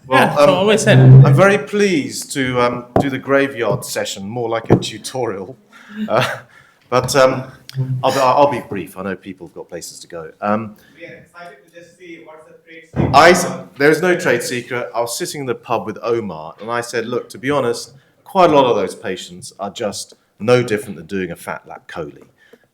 Well, So I always said, I'm very pleased to do the graveyard session, more like a tutorial. But I'll be brief. I know people have got places to go. We are excited to just see what's the trade secret. There's no trade secret. I was sitting in the pub with Omar, and I said, look, to be honest, quite a lot of those patients are just no different than doing a fat lap chole.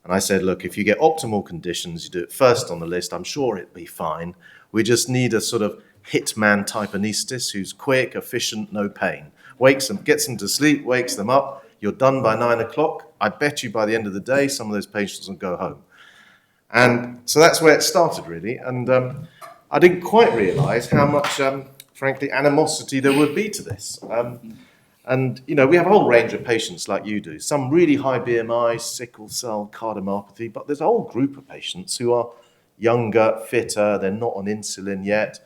And I said, look, if you get optimal conditions, you do it first on the list, I'm sure it'll be fine. We just need a sort of hitman type anaesthetist who's quick, efficient, no pain. Wakes them, gets them to sleep, wakes them up. You're done by 9 o'clock. I bet you by the end of the day, some of those patients will go home. And so that's where it started, really. And I didn't quite realise how much, frankly, animosity there would be to this. And, you know, we have a whole range of patients like you do. Some really high BMI, sickle cell cardiomyopathy, but there's a whole group of patients who are younger, fitter, they're not on insulin yet,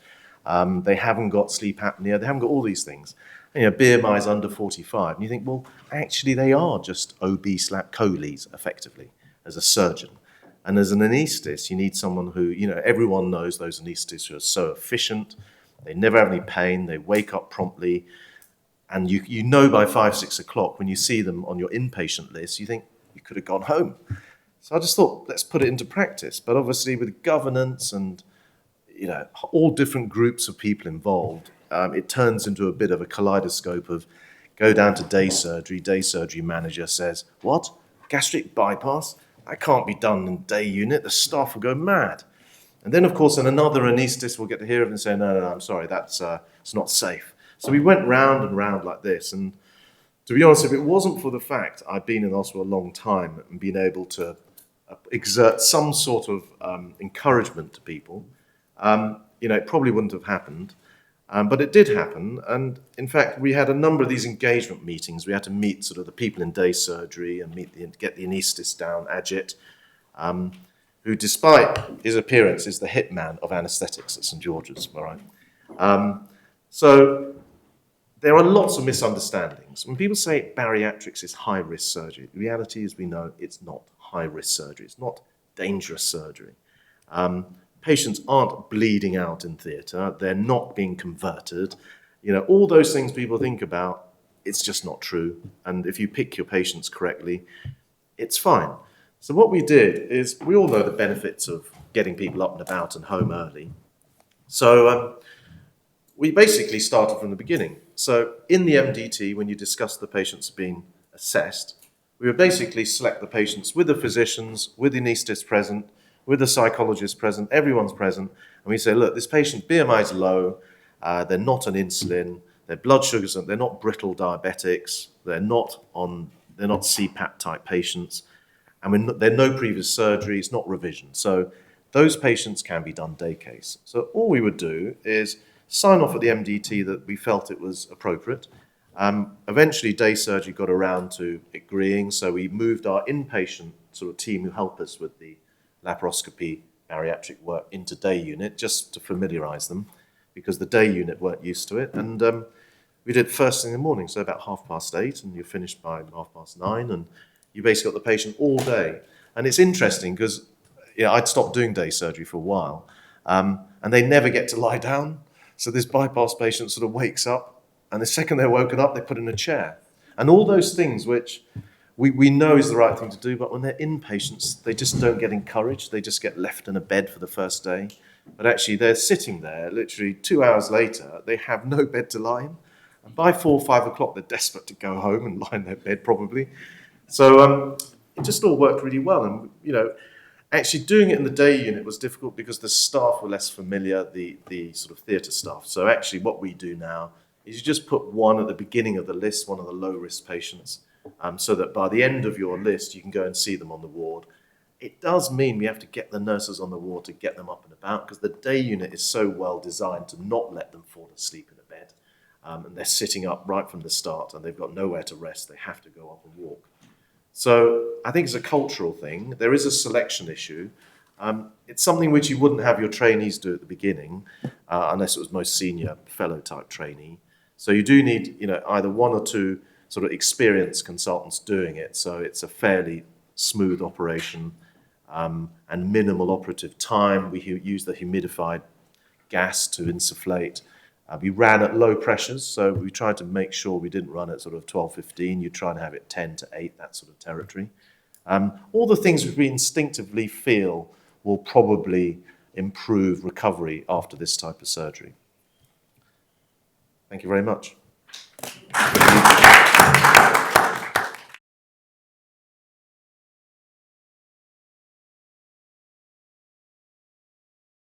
they haven't got sleep apnea, they haven't got all these things. And, you know, BMI is under 45. And you think, well, actually they are just obese lap choles, effectively, as a surgeon. And as an anaesthetist, you need someone who, you know, everyone knows those anaesthetists who are so efficient, they never have any pain, they wake up promptly, and you know by 5, 6 o'clock when you see them on your inpatient list, you think you could have gone home. So I just thought, let's put it into practice. But obviously with governance and, you know, all different groups of people involved, it turns into a bit of a kaleidoscope of go down to day surgery manager says, what? Gastric bypass? That can't be done in day unit, the staff will go mad. And then of course another anaesthetist will get to hear of it and say, no, I'm sorry, that's it's not safe. So we went round and round like this, and to be honest, if it wasn't for the fact I'd been in the hospital a long time and been able to exert some sort of encouragement to people, you know, it probably wouldn't have happened. But it did happen, and in fact, we had a number of these engagement meetings. We had to meet sort of the people in day surgery and get the anaesthetist down, Ajit, who, despite his appearance, is the hitman of anaesthetics at St George's. All right. So there are lots of misunderstandings. When people say bariatrics is high-risk surgery, the reality is we know it's not high-risk surgery. It's not dangerous surgery. Patients aren't bleeding out in theatre. They're not being converted. You know, all those things people think about, it's just not true. And if you pick your patients correctly, it's fine. So what we did is, we all know the benefits of getting people up and about and home early. So we basically started from the beginning. So in the MDT, when you discuss the patients being assessed, we would basically select the patients with the physicians, with the anaesthetist present, with the psychologist present, everyone's present, and we say, look, this patient, BMI is low, they're not on insulin, their blood sugars, they're not brittle diabetics, they're not CPAP type patients, and they're no previous surgery, it's not revision. So those patients can be done day case. So all we would do is sign off at the MDT that we felt it was appropriate. Eventually, day surgery got around to agreeing, so we moved our inpatient sort of team who help us with the laparoscopy bariatric work into day unit, just to familiarise them, because the day unit weren't used to it. And we did first thing in the morning, so about 8:30, and you're finished by 9:30, and you basically got the patient all day. And it's interesting because, you know, I'd stopped doing day surgery for a while, and they never get to lie down. So this bypass patient sort of wakes up, and the second they're woken up, they're put in a chair. And all those things which we know is the right thing to do, but when they're inpatients, they just don't get encouraged. They just get left in a bed for the first day. But actually, they're sitting there, literally 2 hours later, they have no bed to lie in. And by 4 or 5 o'clock, they're desperate to go home and lie in their bed, probably. So it just all worked really well. And, you know, actually doing it in the day unit was difficult because the staff were less familiar, the sort of theatre staff. So actually what we do now is you just put one at the beginning of the list, one of the low-risk patients, so that by the end of your list, you can go and see them on the ward. It does mean we have to get the nurses on the ward to get them up and about, because the day unit is so well designed to not let them fall asleep in a bed. And they're sitting up right from the start, and they've got nowhere to rest. They have to go up and walk. So I think it's a cultural thing. There is a selection issue. It's something which you wouldn't have your trainees do at the beginning, unless it was most senior fellow type trainee. So you do need, you know, either one or two sort of experienced consultants doing it. So it's a fairly smooth operation and minimal operative time. We use the humidified gas to insufflate. We ran at low pressures, so we tried to make sure we didn't run at sort of 12, 15. You try and have it 10 to 8, that sort of territory. All the things we instinctively feel will probably improve recovery after this type of surgery. Thank you very much.